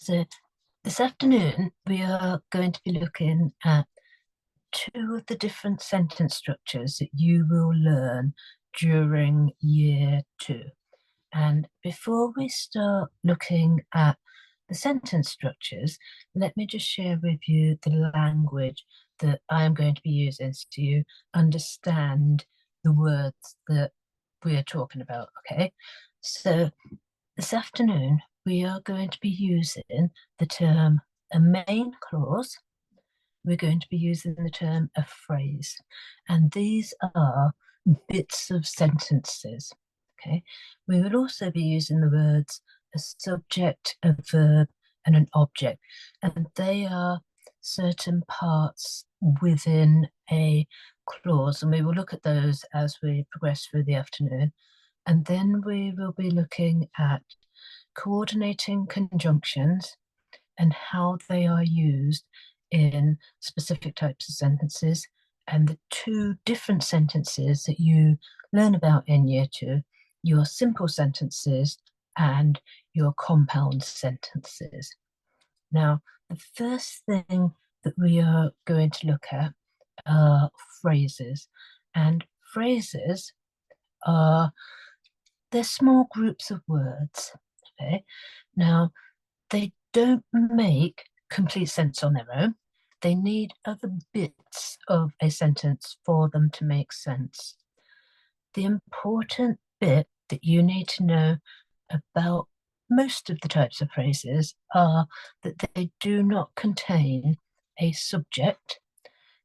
So this afternoon we are going to be looking at two of the different sentence structures that you will learn during year two. And before we start looking at the sentence structures, let me just share with you the language that I am going to be using so you understand the words that we are talking about, okay? So this afternoon we are going to be using the term a main clause. We're going to be using the term a phrase, and these are bits of sentences. Okay, we will also be using the words a subject, a verb, and an object, and they are certain parts within a clause, and we will look at those as we progress through the afternoon. And then we will be looking at coordinating conjunctions and how they are used in specific types of sentences, and the two different sentences that you learn about in year two, your simple sentences and your compound sentences. Now, the first thing that we are going to look at are phrases, and phrases are they're small groups of words. Okay, now they don't make complete sense on their own. They need other bits of a sentence for them to make sense. The important bit that you need to know about most of the types of phrases are that they do not contain a subject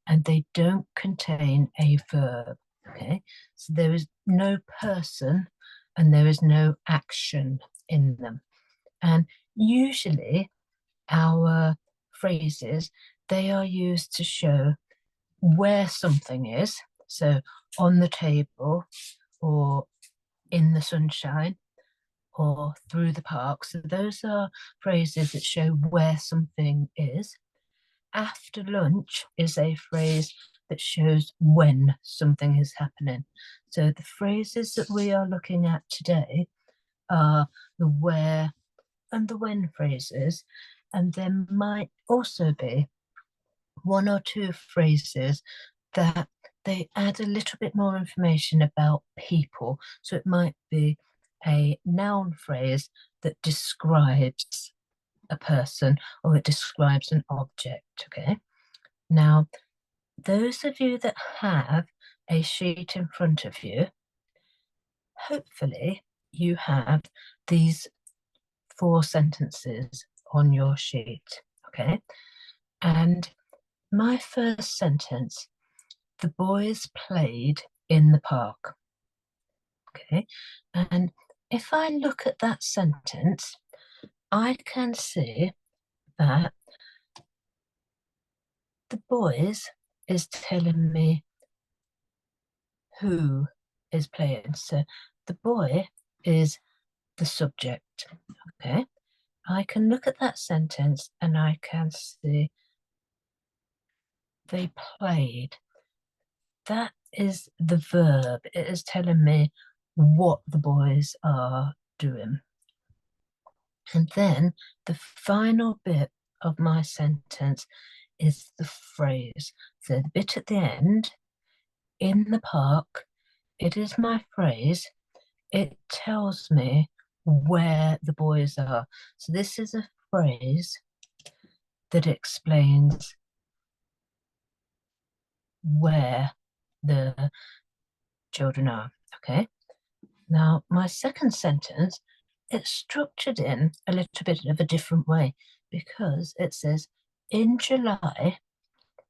and they don't contain a verb. Okay, so there is no person and there is no action in them. And usually our phrases, they are used to show where something is. So on the table, or in the sunshine, or through the park. So those are phrases that show where something is. After lunch is a phrase that shows when something is happening. So the phrases that we are looking at today are the where and the when phrases, and there might also be one or two phrases that they add a little bit more information about people. So it might be a noun phrase that describes a person or it describes an object, okay? Now, those of you that have a sheet in front of you, hopefully you have these 4 sentences on your sheet, okay? And my first sentence, the boys played in the park, okay? And if I look at that sentence, I can see that the boys is telling me who is playing. So the boy is the subject, okay? I can look at that sentence and I can see they played. That is the verb. It is telling me what the boys are doing. And then the final bit of my sentence is the phrase. So the bit at the end, in the park, it is my phrase. It tells me where the boys are. So this is a phrase that explains where the children are, okay? Now, my second sentence, it's structured in a little bit of a different way because it says, in July,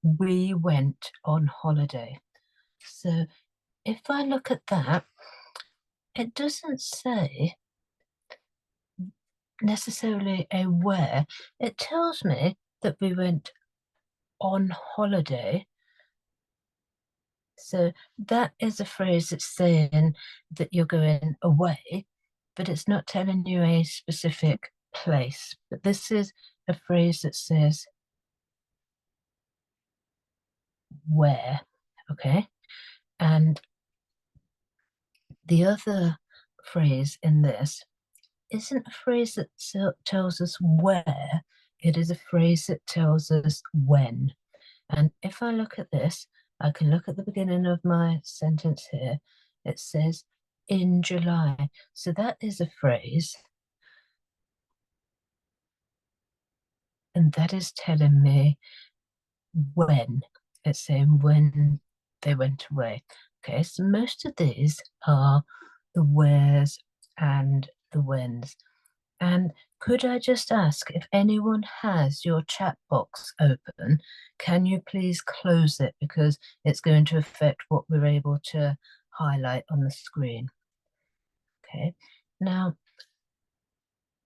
we went on holiday. So if I look at that, it doesn't say necessarily a where. It tells me that we went on holiday. So that is a phrase that's saying that you're going away, but it's not telling you a specific place. But this is a phrase that says where, okay? And the other phrase in this isn't a phrase that tells us where, it is a phrase that tells us when. And if I look at this, I can look at the beginning of my sentence here. It says in July. So that is a phrase. And that is telling me when. It's saying when they went away. Okay, so most of these are the wheres and the whens. And could I just ask if anyone has your chat box open, can you please close it because it's going to affect what we're able to highlight on the screen. Okay, now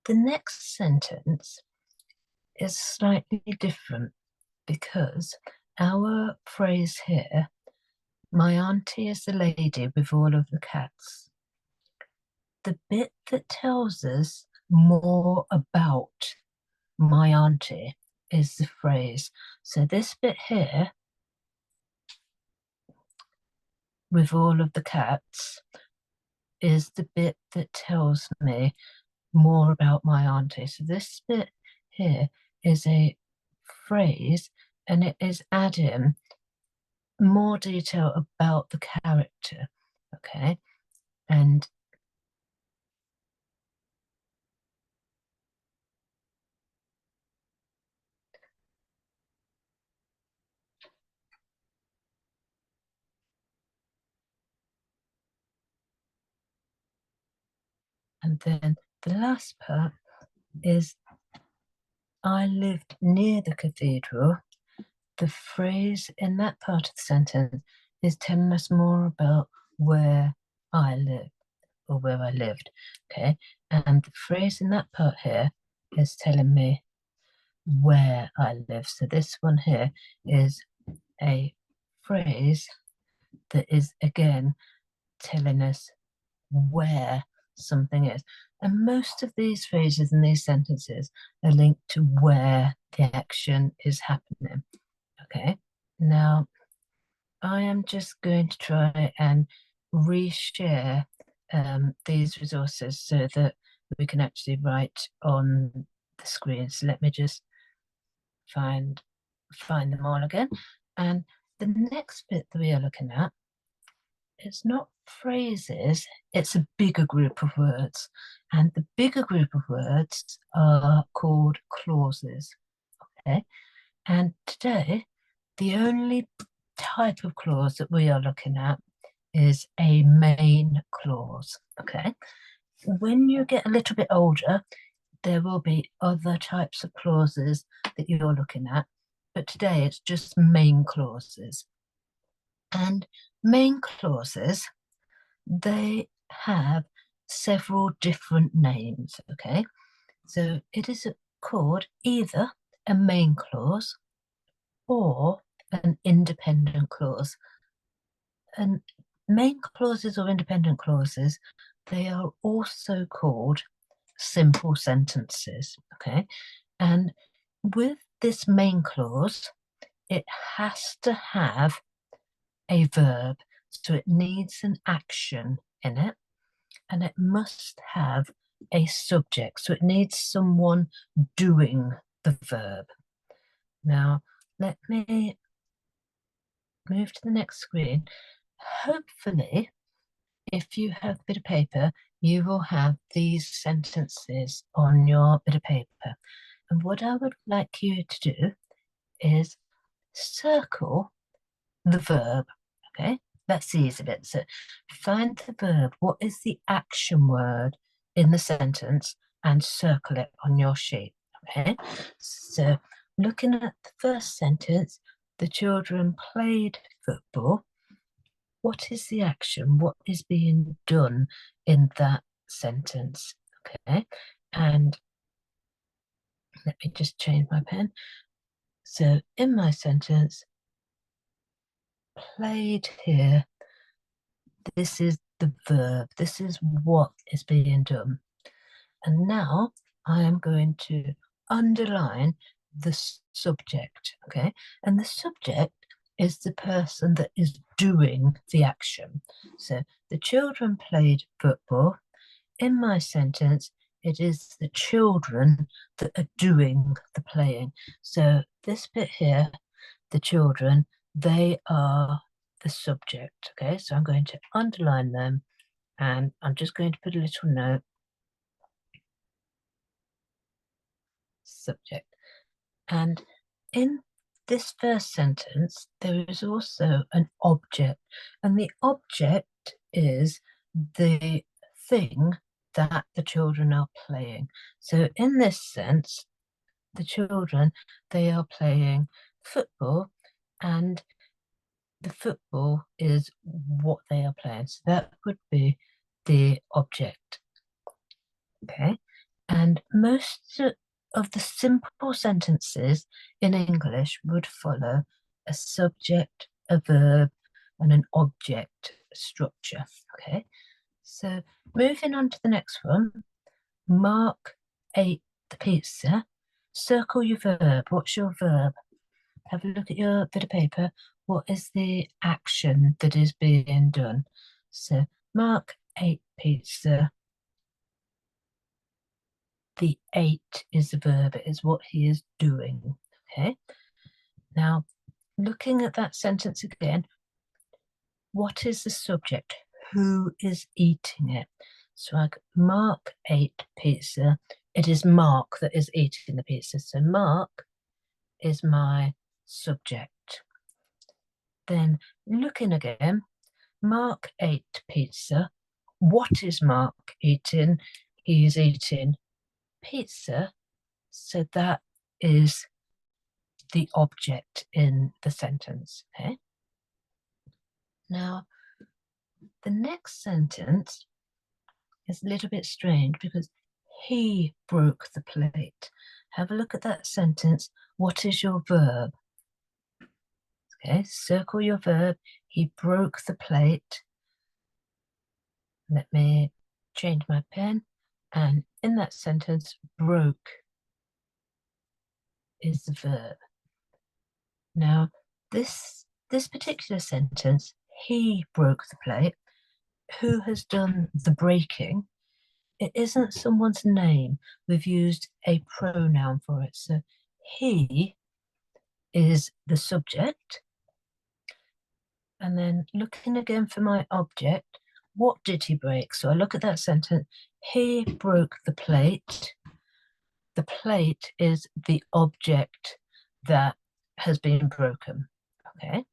the next sentence is slightly different because our phrase here, my auntie is the lady with all of the cats. The bit that tells us more about my auntie is the phrase. So this bit here, with all of the cats, is the bit that tells me more about my auntie. So this bit here is a phrase and it is adding more detail about the character. Okay, and then the last part is I lived near the cathedral. The phrase in that part of the sentence is telling us more about where I live or where I lived. Okay, and the phrase in that part here is telling me where I live. So this one here is a phrase that is again telling us where something is. And most of these phrases and these sentences are linked to where the action is happening. Okay, now I am just going to try and reshare these resources so that we can actually write on the screen. So let me just find them all again. And the next bit that we are looking at, it's not phrases, it's a bigger group of words. And the bigger group of words are called clauses. Okay, and today the only type of clause that we are looking at is a main clause. Okay, when you get a little bit older, there will be other types of clauses that you're looking at, but today it's just main clauses. And main clauses, they have several different names. Okay, so it is called either a main clause or an independent clause. And main clauses or independent clauses, they are also called simple sentences. Okay, and with this main clause, it has to have a verb, so it needs an action in it, and it must have a subject, so it needs someone doing the verb. Now, let me move to the next screen. Hopefully, if you have a bit of paper, you will have these sentences on your bit of paper. And what I would like you to do is circle the verb. Okay, that's the easy bit. So find the verb. What is the action word in the sentence and circle it on your sheet. Okay, so looking at the first sentence, the children played football. What is the action? What is being done in that sentence? Okay, and let me just change my pen. So in my sentence, played here, this is the verb, this is what is being done. And now I am going to underline the subject, okay? And the subject is the person that is doing the action. So the children played football. In my sentence, it is the children that are doing the playing. So this bit here, the children, they are the subject. Okay, so I'm going to underline them, and I'm just going to put a little note, subject. And in this first sentence, there is also an object, and the object is the thing that the children are playing. So in this sense, the children, they are playing football, and the football is what they are playing. So that would be the object. Okay, and most of the simple sentences in English would follow a subject, a verb, and an object structure. Okay, so moving on to the next one. Mark ate the pizza. Circle your verb. What's your verb? Have a look at your bit of paper. What is the action that is being done? So Mark ate pizza. The ate is the verb, it is what he is doing. Okay, now looking at that sentence again, what is the subject? Who is eating it? So like Mark ate pizza. It is Mark that is eating the pizza. So Mark is my subject. Then looking again, Mark ate pizza. What is Mark eating? He is eating pizza. So that is the object in the sentence. Okay. Now, the next sentence is a little bit strange because he broke the plate. Have a look at that sentence. What is your verb? Okay, circle your verb. He broke the plate. Let me change my pen. And in that sentence, broke is the verb. Now, this particular sentence, he broke the plate. Who has done the breaking? It isn't someone's name. We've used a pronoun for it. So he is the subject. And then looking again for my object, what did he break? So I look at that sentence. He broke the plate. The plate is the object that has been broken. Okay.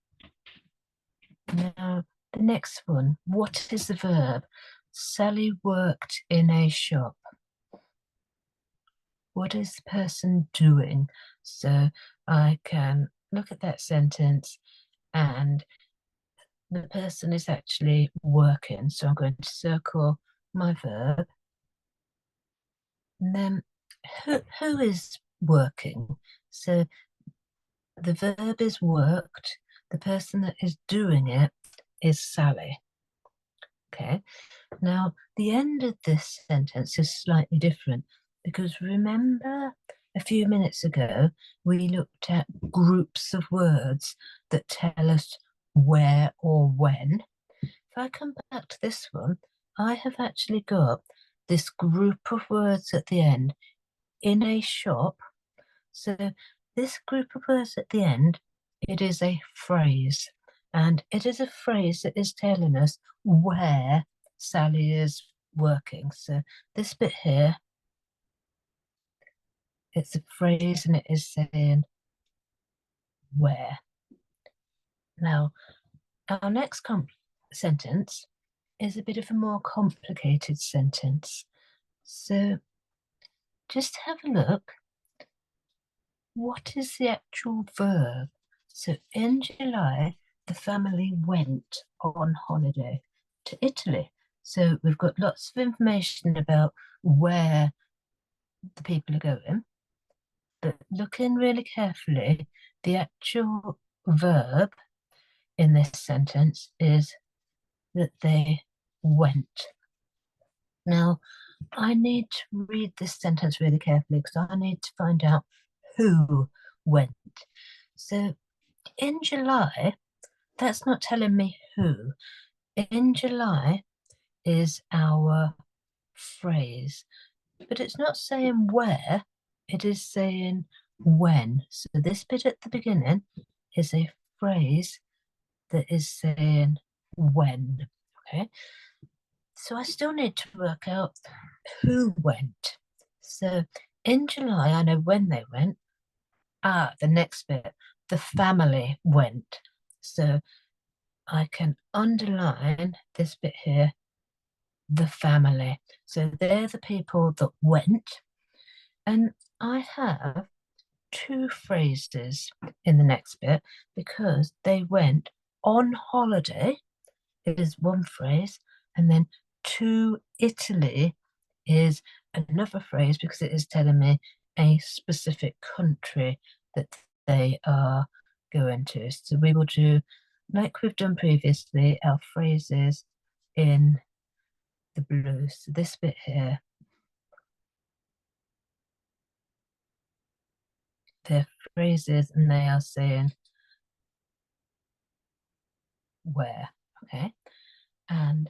Now, the next one, what is the verb? Sally worked in a shop. What is the person doing? So I can look at that sentence and the person is actually working. So I'm going to circle my verb. And then who is working? So the verb is worked. The person that is doing it is Sally. Okay. Now, the end of this sentence is slightly different because remember a few minutes ago we looked at groups of words that tell us where or when. If I come back to this one, I have actually got this group of words at the end, in a shop. So this group of words at the end, it is a phrase, and it is a phrase that is telling us where Sally is working. So this bit here, it's a phrase and it is saying where. Now, our next sentence is a bit of a more complicated sentence. So just have a look. What is the actual verb? So in July, the family went on holiday to Italy. So we've got lots of information about where the people are going, but looking really carefully, the actual verb in this sentence is that they went. Now, I need to read this sentence really carefully because I need to find out who went. So in July, that's not telling me who. In July is our phrase. but it's not saying where, it is saying when. So this bit at the beginning is a phrase that is saying when, okay? So I still need to work out who went. So in July, I know when they went. The next bit, the family went. So I can underline this bit here, the family. So they're the people that went. And I have two phrases in the next bit because they went on holiday is one phrase, and then to Italy is another phrase because it is telling me a specific country that they are going to. So we will do, like we've done previously, our phrases in the blue. So this bit here, they're phrases and they are saying where, okay? And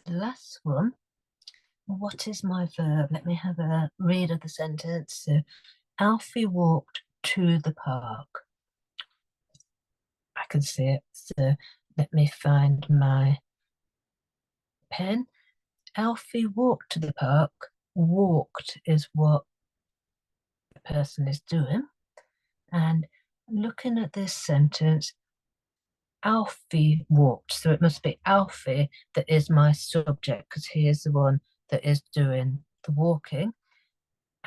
the last one, what is my verb? Let me have a read of the sentence. So Alfie walked to the park. I can see it. So let me find my pen. Alfie walked to the park. Walked is what the person is doing. And looking at this sentence, Alfie walked. So it must be Alfie that is my subject because he is the one that is doing the walking.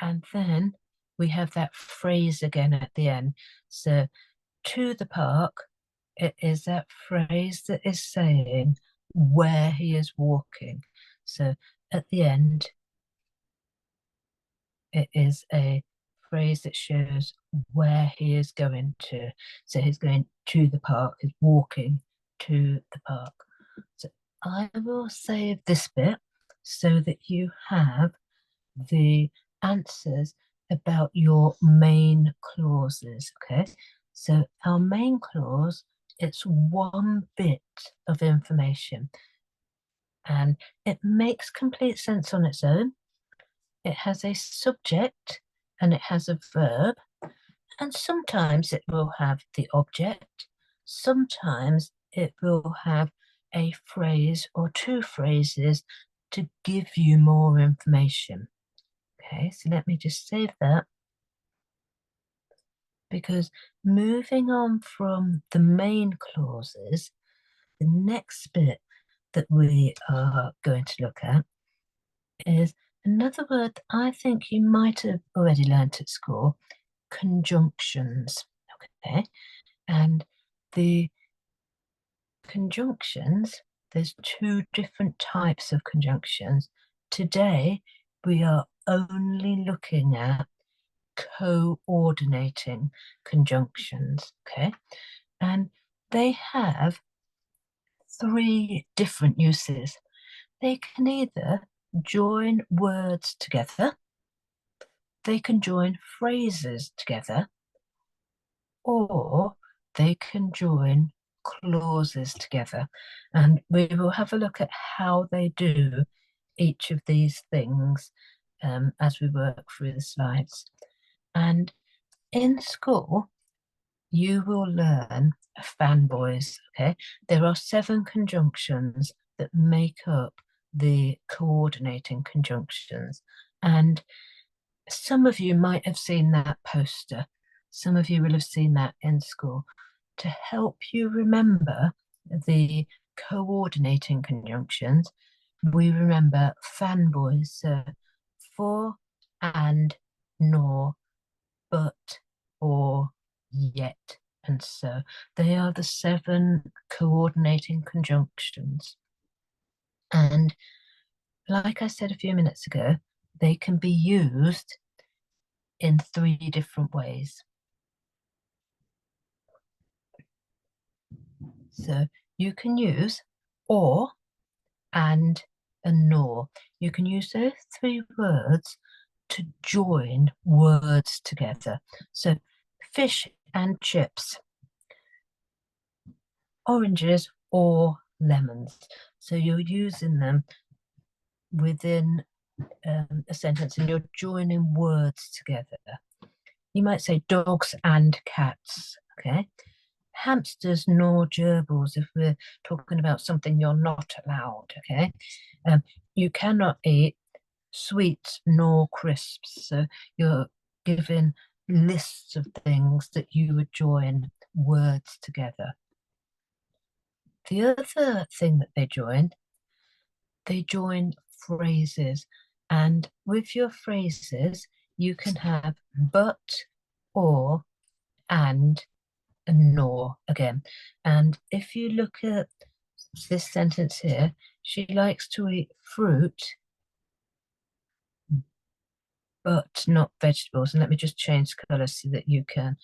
And then we have that phrase again at the end. So to the park, it is that phrase that is saying where he is walking. So at the end, it is a phrase that shows where he is going to. So he's going to the park, he's walking to the park. So I will save this bit so that you have the answers about your main clauses, okay? So our main clause, it's one bit of information and it makes complete sense on its own. It has a subject and it has a verb, and sometimes it will have the object, sometimes it will have a phrase or two phrases to give you more information. Okay, so let me just save that because moving on from the main clauses, the next bit that we are going to look at is another word that I think you might have already learnt at school, conjunctions. Okay, and the conjunctions, there's two different types of conjunctions. Today, we are only looking at coordinating conjunctions, okay? And they have three different uses. They can either join words together, they can join phrases together, or they can join clauses together. And we will have a look at how they do each of these things as we work through the slides. And in school, you will learn fanboys, okay? There are 7 conjunctions that make up the coordinating conjunctions. And some of you might have seen that poster. Some of you will have seen that in school. To help you remember the coordinating conjunctions, we remember fanboys. So for, and, nor, but, or, yet, and so. They are the 7 coordinating conjunctions. And like I said a few minutes ago, they can be used in 3 different ways. So you can use or, and nor. You can use those 3 words to join words together. So fish and chips, oranges or lemons. So you're using them within a sentence and you're joining words together. You might say dogs and cats, okay? Hamsters nor gerbils if we're talking about something you're not allowed, okay? You cannot eat sweets nor crisps. So you're given lists of things that you would join words together. The other thing that they join phrases. And with your phrases, you can have but, or, and nor again. And if you look at this sentence here, she likes to eat fruit but not vegetables. And let me just change colour so that you can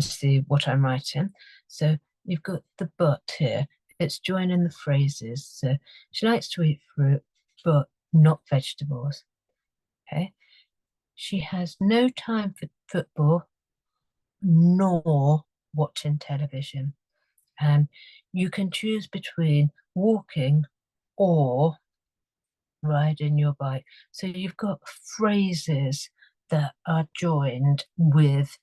see what I'm writing. So you've got the but here. It's joining the phrases. So she likes to eat fruit but not vegetables. Okay. She has no time for football nor watching television. And you can choose between walking or riding your bike. So you've got phrases that are joined with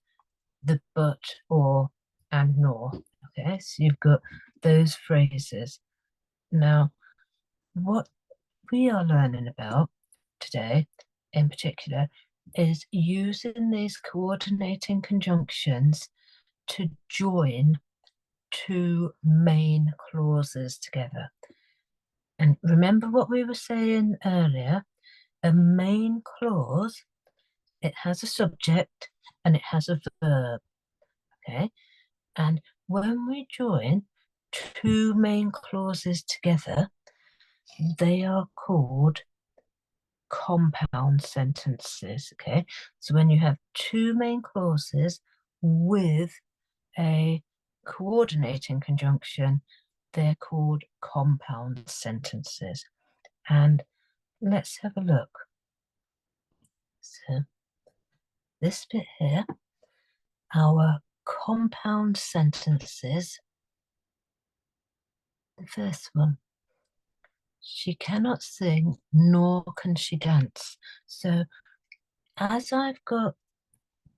the but, or, and nor. Okay, so you've got those phrases. Now, what we are learning about today in particular is using these coordinating conjunctions to join two main clauses together. And remember what we were saying earlier, a main clause, it has a subject and it has a verb, okay? And when we join two main clauses together, they are called compound sentences, okay? So when you have two main clauses with a coordinating conjunction, they're called compound sentences. And let's have a look. So this bit here, our compound sentences. The first one, she cannot sing nor can she dance. So as I've got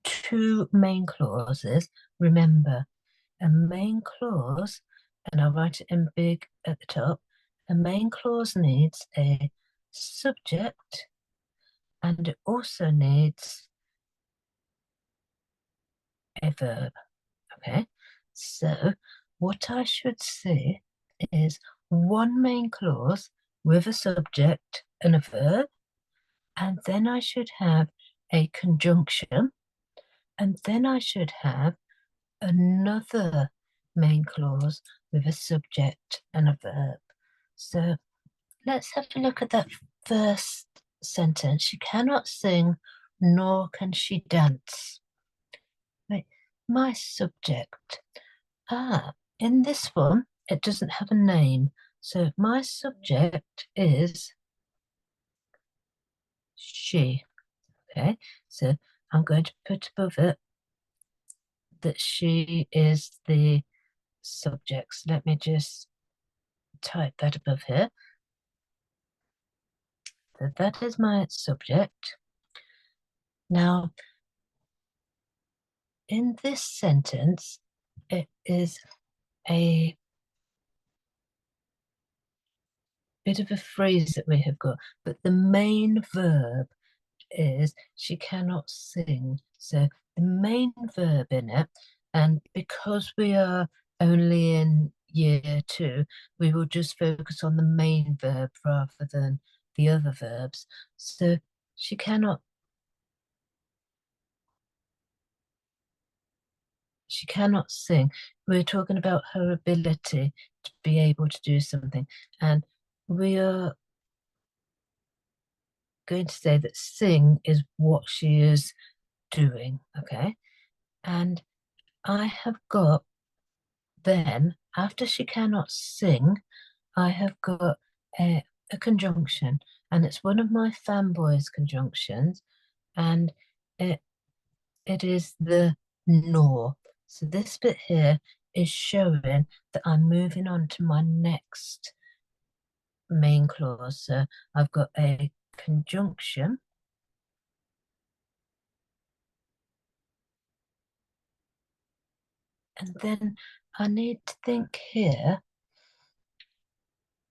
two main clauses, remember a main clause, and I'll write it in big at the top, a main clause needs a subject and it also needs a verb. Okay, so what I should say is one main clause with a subject and a verb, and then I should have a conjunction, and then I should have another main clause with a subject and a verb. So let's have a look at that first sentence. She cannot sing, nor can she dance. Right, my subject. In this one, it doesn't have a name. So my subject is she. Okay, so I'm going to put above it that she is the subject. So let me just type that above here. So that is my subject. Now, in this sentence, it is a bit of a phrase that we have got, but the main verb is she cannot sing. So the main verb in it, and because we are only in year 2, we will just focus on the main verb rather than the other verbs. So she cannot sing. We're talking about her ability to be able to do something, and we are going to say that sing is what she is doing, okay? And I have got then, after she cannot sing, I have got a conjunction, and it's one of my fanboys conjunctions, and it is the nor. So this bit here is showing that I'm moving on to my next main clause. So I've got a conjunction, and then I need to think here,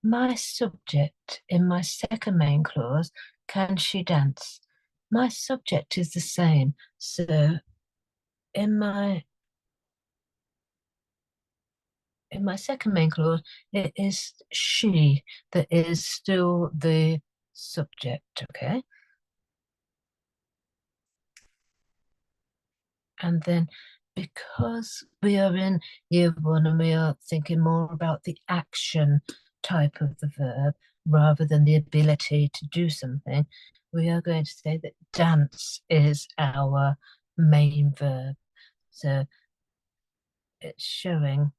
my subject in my second main clause, can she dance? My subject is the same. So in my second main clause, it is she that is still the subject, okay? And then because we are in year one and we are thinking more about the action type of the verb rather than the ability to do something, we are going to say that dance is our main verb. So it's showing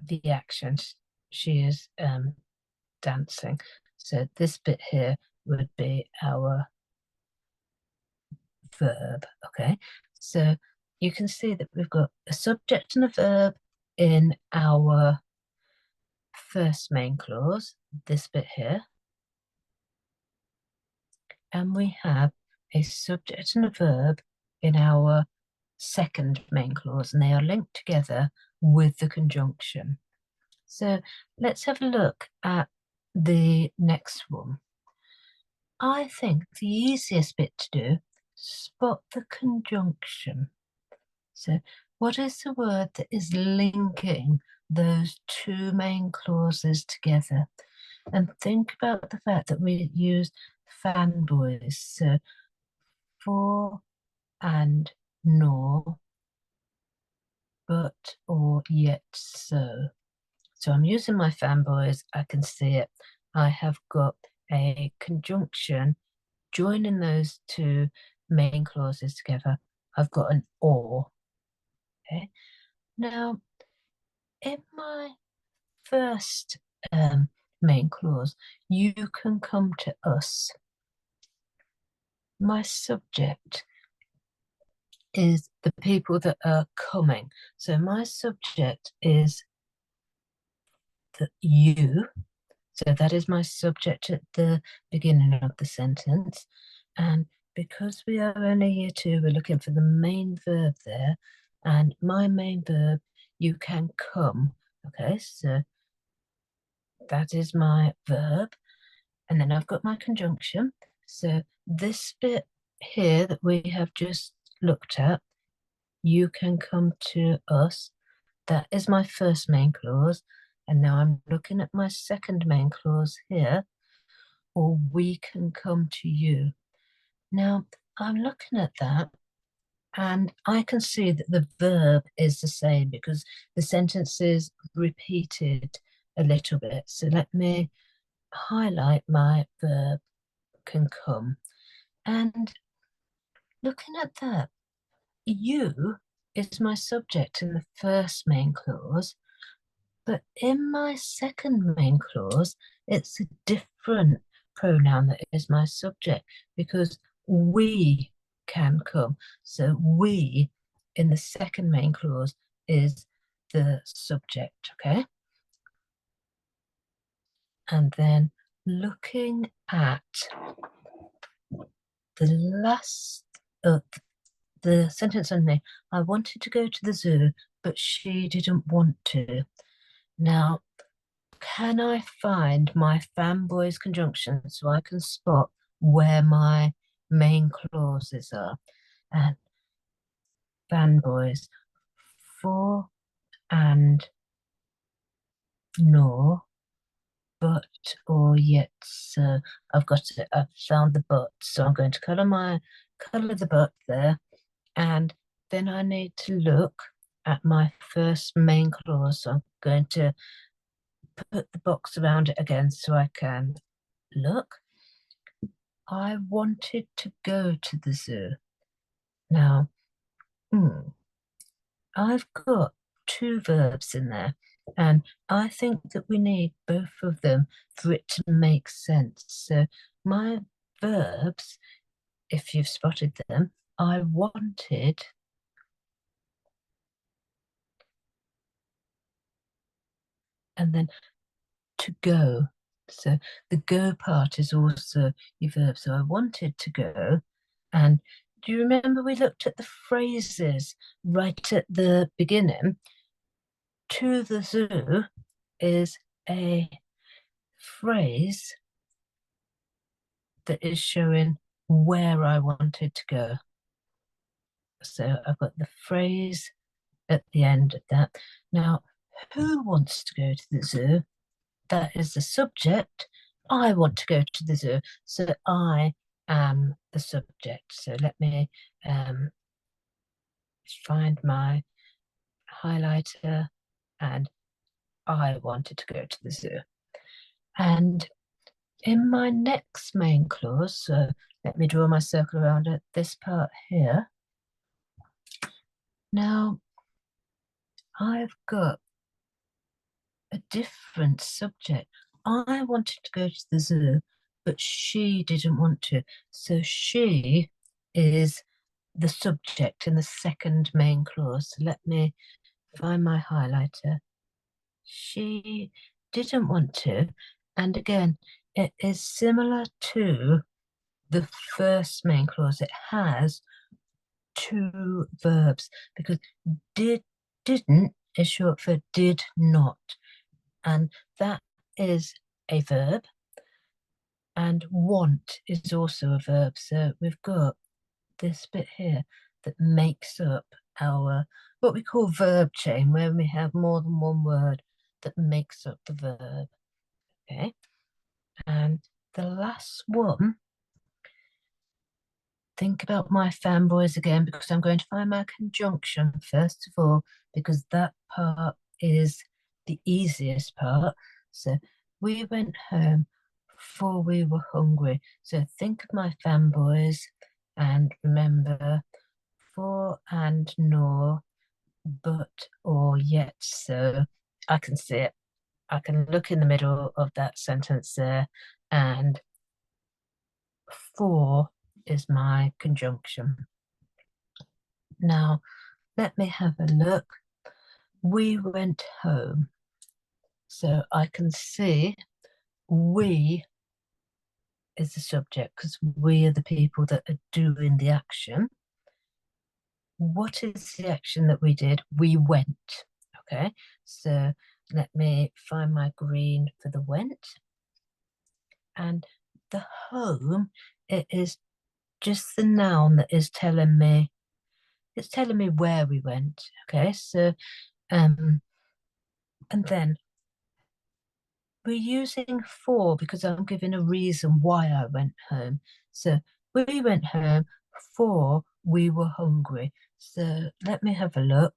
the action. She is dancing. So this bit here would be our verb, okay? So you can see that we've got a subject and a verb in our first main clause, this bit here, and we have a subject and a verb in our second main clause, and they are linked together with the conjunction. So let's have a look at the next one. I think the easiest bit to do, spot the conjunction. So what is the word that is linking those two main clauses together? And think about the fact that we use fanboys. So for and nor, but or yet so. So I'm using my fanboys, I can see it. I have got a conjunction joining those two main clauses together. I've got an or. Okay. Now, in my first main clause, you can come to us. My subject is the people that are coming. So my subject is the you. So that is my subject at the beginning of the sentence. And because we are only year two, we're looking for the main verb there. And my main verb, you can come. Okay, so that is my verb. And then I've got my conjunction. So this bit here that we have just looked at, you can come to us. That is my first main clause. And now I'm looking at my second main clause here, or we can come to you. Now I'm looking at that and I can see that the verb is the same because the sentence is repeated a little bit. So let me highlight my verb can come. And looking at that, you is my subject in the first main clause, but in my second main clause, it's a different pronoun that is my subject because we can come. So we in the second main clause is the subject, okay? And then looking at the last the sentence underneath, I wanted to go to the zoo, but she didn't want to. Now, can I find my fanboys conjunction so I can spot where my main clauses are? And fanboys, for and nor, but or yet. So I've got it. I've found the but. So I'm going to colour the but there, and then I need to look at my first main clause. So I'm going to put the box around it again so I can look. I wanted to go to the zoo. Now, I've got two verbs in there, and I think that we need both of them for it to make sense. So my verbs, if you've spotted them, I wanted, and then to go. So the go part is also your verb. So I wanted to go. And do you remember we looked at the phrases right at the beginning? To the zoo is a phrase that is showing where I wanted to go. So I've got the phrase at the end of that. Now, who wants to go to the zoo? That is the subject. I want to go to the zoo. So I am the subject. So let me find my highlighter, and I wanted to go to the zoo. And in my next main clause, so let me draw my circle around it, this part here. Now, I've got a different subject. I wanted to go to the zoo, but she didn't want to. So she is the subject in the second main clause. So let me find my highlighter. She didn't want to. And again, it is similar to the first main clause. It has two verbs because didn't is short for did not. And that is a verb. And want is also a verb. So we've got this bit here that makes up our what we call verb chain, where we have more than one word that makes up the verb. Okay, and the last one, think about my fanboys again, because I'm going to find my conjunction first of all, because that part is the easiest part. So we went home for we were hungry. So think of my fanboys and remember for and nor, but or yet. So I can see it. I can look in the middle of that sentence there, and for is my conjunction. Now, let me have a look. We went home. So I can see we is the subject because we are the people that are doing the action. What is the action that we did? We went. Okay, so let me find my green for the went. And the home, it is just the noun that is telling me, it's telling me where we went. Okay, so and then we're using for because I'm giving a reason why I went home. So we went home for we were hungry. So let me have a look.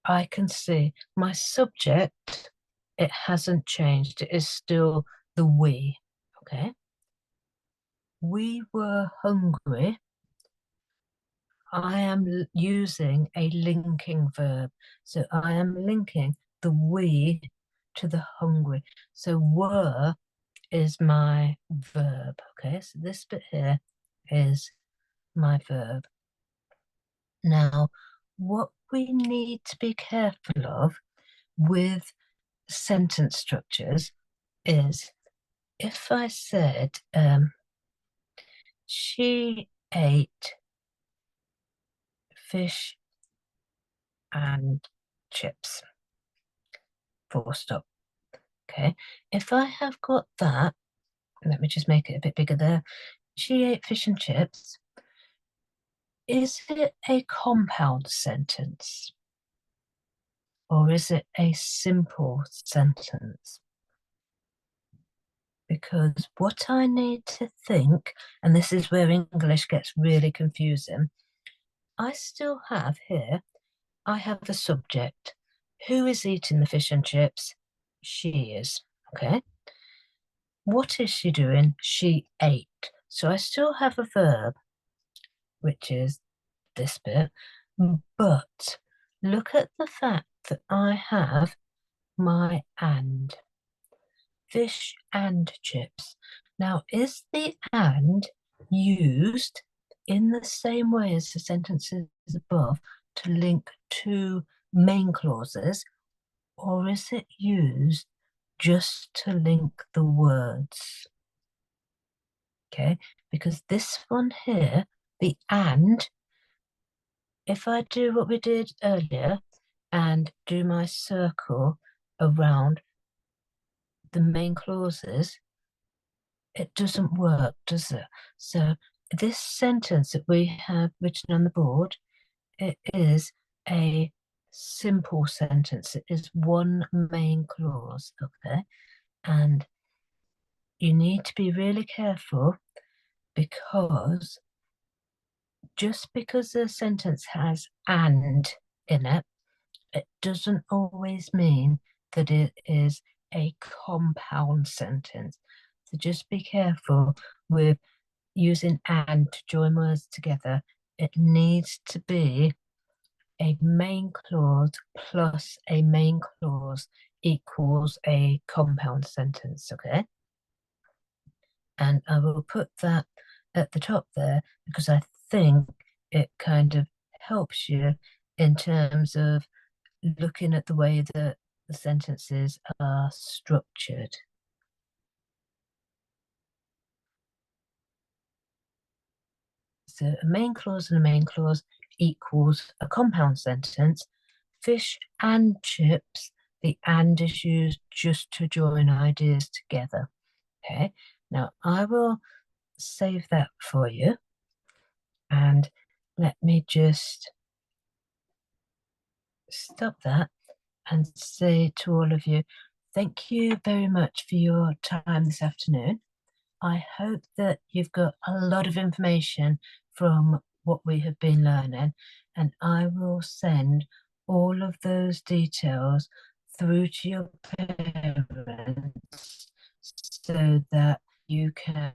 I can see my subject, it hasn't changed. It is still the we. Okay. We were hungry. I am using a linking verb. So I am linking the we to the hungry. So were is my verb. Okay, so this bit here is my verb. Now, what we need to be careful of with sentence structures is if I said she ate fish and chips, full stop. Okay, if I have got that, let me just make it a bit bigger there. She ate fish and chips. Is it a compound sentence? Or is it a simple sentence? Because what I need to think, and this is where English gets really confusing, I still have here, I have a subject. Who is eating the fish and chips? She is, okay? What is she doing? She ate. So I still have a verb, which is this bit, but look at the fact that I have my and. Fish and chips. Now, is the and used in the same way as the sentences above to link two main clauses, or is it used just to link the words. Okay, because this one here, the and, if I do what we did earlier and do my circle around the main clauses, it doesn't work, does it? So this sentence that we have written on the board, it is a simple sentence. It is one main clause, okay? And you need to be really careful, because just because a sentence has and in it, it doesn't always mean that it is a compound sentence. So just be careful with using and to join words together. It needs to be a main clause plus a main clause equals a compound sentence, okay? And I will put that at the top there because I think it kind of helps you in terms of looking at the way that the sentences are structured. So a main clause and a main clause equals a compound sentence. Fish and chips, the and is used just to join ideas together. Okay, now I will save that for you, and let me just stop that and say to all of you, thank you very much for your time this afternoon. I hope that you've got a lot of information from what we have been learning, and I will send all of those details through to your parents so that you can